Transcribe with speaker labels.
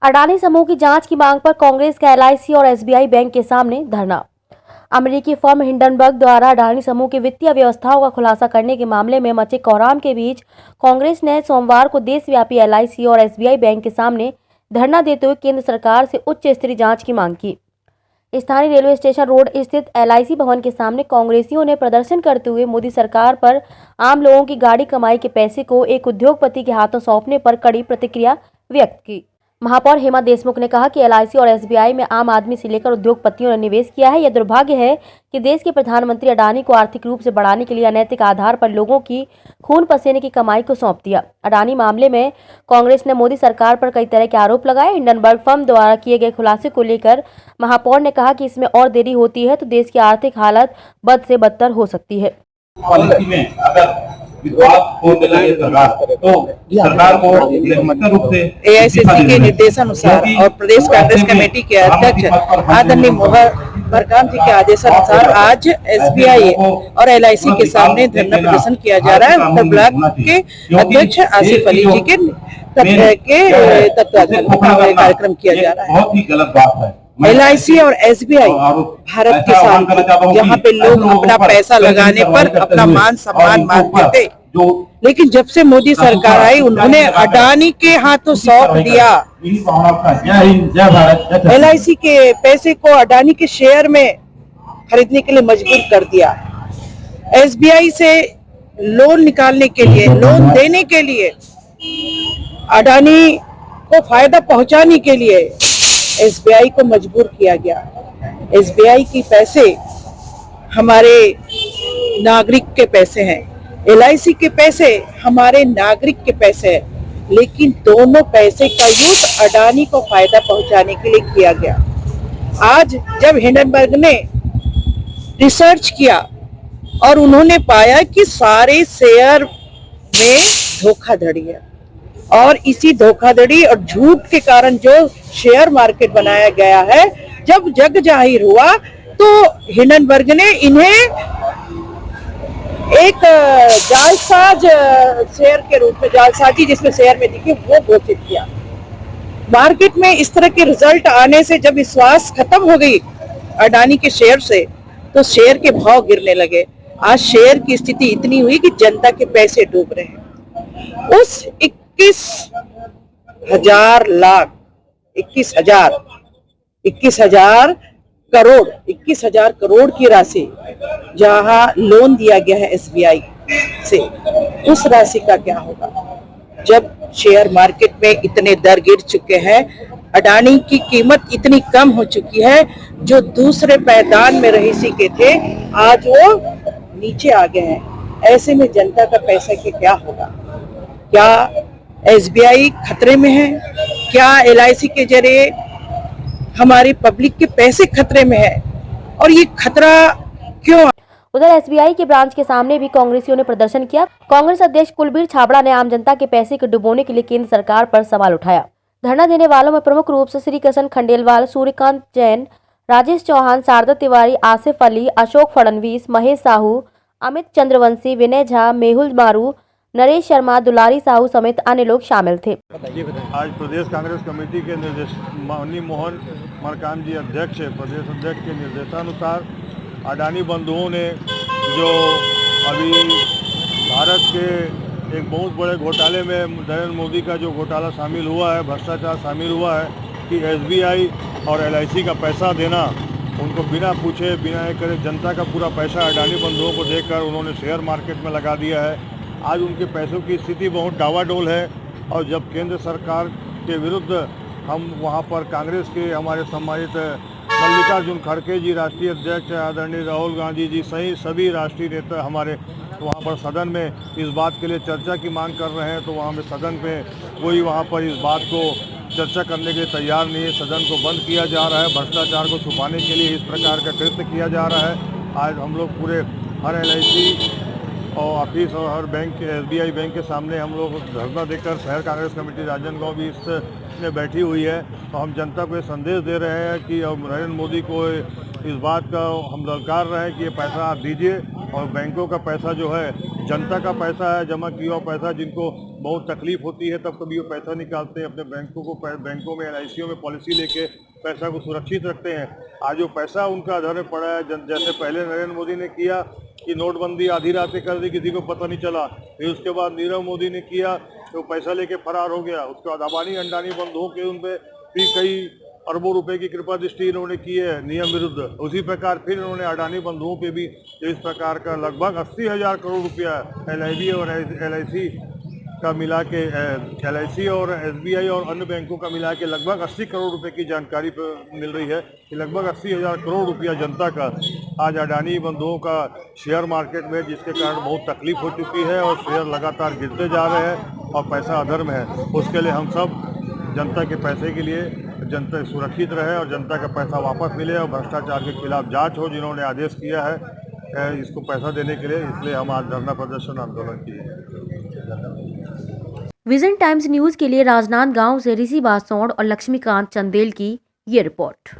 Speaker 1: अडानी समूह की जांच की मांग पर कांग्रेस का एलआईसी और एसबीआई बैंक के सामने धरना। अमेरिकी फर्म हिंडनबर्ग द्वारा अडानी समूह की वित्तीय व्यवस्थाओं का खुलासा करने के मामले में मचे कोहराम के बीच कांग्रेस ने सोमवार को देशव्यापी एलआईसी और एसबीआई बैंक के सामने धरना देते हुए केंद्र सरकार से उच्च स्तरीय जांच की मांग की। स्थानीय रेलवे स्टेशन रोड स्थित एलआईसी भवन के सामने कांग्रेसियों ने प्रदर्शन करते हुए मोदी सरकार पर आम लोगों की गाड़ी कमाई के पैसे को एक उद्योगपति के हाथों सौंपने पर कड़ी प्रतिक्रिया व्यक्त की। महापौर हेमा देशमुख ने कहा कि एलआईसी और एसबीआई में आम आदमी से लेकर उद्योगपतियों ने निवेश किया है। यह दुर्भाग्य है कि देश के प्रधानमंत्री अडानी को आर्थिक रूप से बढ़ाने के लिए अनैतिक आधार पर लोगों की खून पसीने की कमाई को सौंप दिया। अडानी मामले में कांग्रेस ने मोदी सरकार पर कई तरह के आरोप लगाए। हिंडनबर्ग फर्म द्वारा किए गए खुलासे को लेकर महापौर ने कहा कि इसमें और देरी होती है तो देश की आर्थिक हालत बद से बदतर हो सकती है।
Speaker 2: पॉलिसी में अगर विवाद होने लगे तो सरकार को निश्चित रूप से
Speaker 3: एआईसीसी के निर्देशानुसार और प्रदेश कांग्रेस कमेटी के अध्यक्ष आदरणीय मोहन मरकाम जी के आदेशानुसार आज एसबीआई और एलआईसी के सामने धरना प्रदर्शन किया जा रहा है। उत्तर ब्लॉक के अध्यक्ष आसिफ अली जी के तत्वाधान में कार्यक्रम किया जा रहा है।
Speaker 2: बहुत ही गलत बात है।
Speaker 3: एलआईसी और एसबीआई भारत के साथ जहाँ पे लोग अपना पैसा लगाने पर अपना मान सम्मान मानते थे, लेकिन जब से मोदी सरकार आई उन्होंने अडानी के हाथों सौंप दिया। एलआईसी के पैसे को अडानी के शेयर में खरीदने के लिए मजबूर कर दिया। एसबीआई से लोन निकालने के लिए, लोन देने के लिए, अडानी को फायदा पहुंचाने के लिए एसबीआई को मजबूर किया गया। एसबीआई के पैसे हमारे नागरिक के पैसे हैं, एलआईसी के पैसे हमारे नागरिक के पैसे हैं, लेकिन दोनों पैसे का यूज अडानी को फायदा पहुंचाने के लिए किया गया। आज जब हिंडनबर्ग ने रिसर्च किया और उन्होंने पाया कि सारे शेयर में धोखाधड़ी है और इसी धोखाधड़ी और झूठ के कारण जो शेयर मार्केट बनाया गया है, जब जग जाहिर हुआ तो हिंडनबर्ग ने इन्हें एक जालसाज शेयर के रूप में, जालसाजी जिसमें शेयर में दिखे, वो घोषित किया। मार्केट में इस तरह के रिजल्ट आने से जब विश्वास खत्म हो गई अडानी के शेयर से, तो शेयर के भाव गिरने लगे। आज शेयर की स्थिति इतनी हुई कि जनता के पैसे डूब रहे हैं। उस 21,000 करोड़ की राशि जहां लोन दिया गया है एसबीआई से, उस राशि का क्या होगा जब शेयर मार्केट में इतने दर गिर चुके हैं, अडानी की कीमत इतनी कम हो चुकी है, जो दूसरे पायदान में रहीसी के थे आज वो नीचे आ गए हैं। ऐसे में जनता का पैसा की क्या होगा? क्या एसबीआई खतरे में है? क्या एलआईसी के जरिए हमारी पब्लिक के पैसे खतरे में है? और ये खतरा क्यों?
Speaker 1: उधर एसबीआई के ब्रांच के सामने भी कांग्रेसियों ने प्रदर्शन किया। कांग्रेस अध्यक्ष कुलबीर छाबड़ा ने आम जनता के पैसे को डुबोने के लिए केंद्र सरकार पर सवाल उठाया। धरना देने वालों में प्रमुख रूप से श्री कृष्ण खंडेलवाल, सूर्यकांत जैन, राजेश चौहान, शारदा तिवारी, आसिफ अली, अशोक फडणवीस, महेश साहू, अमित चंद्रवंशी, विनय झा, मेहुल मारू, नरेश शर्मा, दुलारी साहू समेत अन्य लोग शामिल थे।
Speaker 4: आज प्रदेश कांग्रेस कमेटी के माननीय मोहन मरकाम जी अध्यक्ष प्रदेश अध्यक्ष के निर्देशानुसार अडानी बंधुओं ने जो अभी भारत के एक बहुत बड़े घोटाले में नरेंद्र मोदी का जो घोटाला शामिल हुआ है, भ्रष्टाचार शामिल हुआ है कि एसबीआई और एलआईसी का पैसा देना, उनको बिना पूछे बिना करे जनता का पूरा पैसा अडानी बंधुओं को देकर उन्होंने शेयर मार्केट में लगा दिया है। आज उनके पैसों की स्थिति बहुत डावाडोल है और जब केंद्र सरकार के विरुद्ध हम वहां पर कांग्रेस के हमारे सम्मानित मल्लिकार्जुन खड़गे जी राष्ट्रीय अध्यक्ष, आदरणीय राहुल गांधी जी सहित सभी राष्ट्रीय नेता हमारे वहां पर सदन में इस बात के लिए चर्चा की मांग कर रहे हैं, तो वहां में सदन में कोई वहां पर इस बात को चर्चा करने के लिए तैयार नहीं है। सदन को बंद किया जा रहा है। भ्रष्टाचार को छुपाने के लिए इस प्रकार का कृत्य किया जा रहा है। आज हम लोग पूरे हर एलआईसी और ऑफिस और हर बैंक एसबीआई बैंक के सामने हम लोग धरना देकर शहर कांग्रेस कमेटी राजनांदगांव भी इसमें बैठी हुई है। तो हम जनता को ये संदेश दे रहे हैं कि नरेंद्र मोदी को इस बात का हम ललकार रहे हैं कि ये पैसा आप दीजिए और बैंकों का पैसा जो है जनता का पैसा है, जमा किया हुआ पैसा, जिनको बहुत तकलीफ होती है तब कभी वो पैसा निकालते हैं अपने बैंकों में एलआईसीओ में पॉलिसी लेके पैसा को सुरक्षित रखते हैं। आज वो पैसा उनका अधर में पड़ा है, जैसे पहले नरेंद्र मोदी ने किया कि नोटबंदी आधी रात कर दी, किसी को पता नहीं चला। फिर उसके बाद नीरव मोदी ने किया तो पैसा लेके फरार हो गया। उसके बाद अडानी अंडानी बंद हो के उन पर भी कई अरबों रुपए की कृपा दृष्टि इन्होंने की है नियम विरुद्ध। उसी प्रकार फिर इन्होंने अडानी बंधुओं पे भी इस प्रकार का लगभग 80,000 करोड़ रुपया LIB और LIC का मिला के LIC और SBI और अन्य बैंकों का मिला के लगभग 80 करोड़ रुपए की जानकारी मिल रही है कि लगभग 80,000 करोड़ रुपया जनता का आज अडानी बंधुओं का शेयर मार्केट में, जिसके कारण बहुत तकलीफ हो चुकी है और शेयर लगातार गिरते जा रहे हैं और पैसा अधर में है। उसके लिए हम सब जनता के पैसे के लिए जनता सुरक्षित रहे और जनता का पैसा वापस मिले और भ्रष्टाचार के खिलाफ जांच हो, जिन्होंने आदेश किया है इसको पैसा देने के लिए। इसलिए हम आज धरना प्रदर्शन आंदोलन किए।
Speaker 1: विजन टाइम्स न्यूज के लिए राजनांदगांव से ऋषि बासौड़ और लक्ष्मीकांत चंदेल की ये रिपोर्ट।